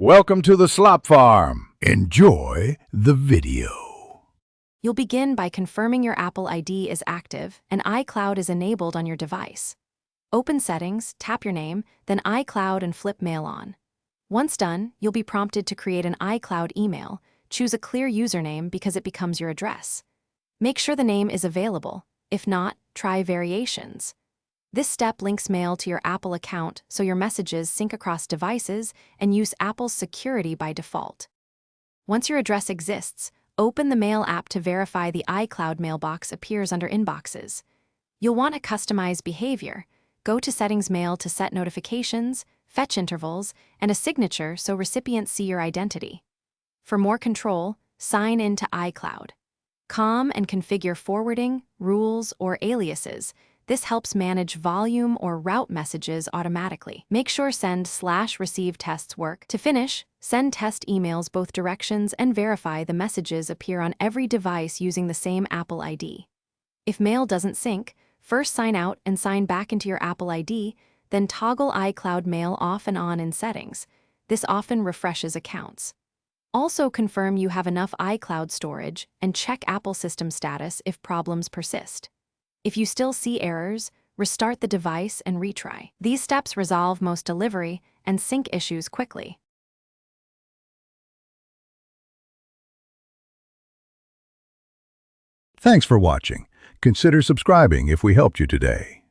Welcome to the Slop Farm. Enjoy the video. You'll begin by confirming your Apple ID is active and iCloud is enabled on your device. Open Settings, tap your name, then iCloud and flip Mail on. Once done, you'll be prompted to create an iCloud email. Choose a clear username because it becomes your address. Make sure the name is available. If not, try variations. This step links Mail to your Apple account so your messages sync across devices and use Apple's security by default. Once your address exists, open the Mail app to verify the iCloud mailbox appears under Inboxes. You'll want to customize behavior. Go to Settings Mail to set notifications, fetch intervals, and a signature so recipients see your identity. For more control, sign in to iCloud. COM and configure forwarding, rules, or aliases. This helps manage volume or route messages automatically. Make sure send/receive tests work. To finish, send test emails both directions and verify the messages appear on every device using the same Apple ID. If Mail doesn't sync, first sign out and sign back into your Apple ID, then toggle iCloud Mail off and on in Settings. This often refreshes accounts. Also confirm you have enough iCloud storage and check Apple system status if problems persist. If you still see errors, restart the device and retry. These steps resolve most delivery and sync issues quickly. Thanks for watching. Consider subscribing if we helped you today.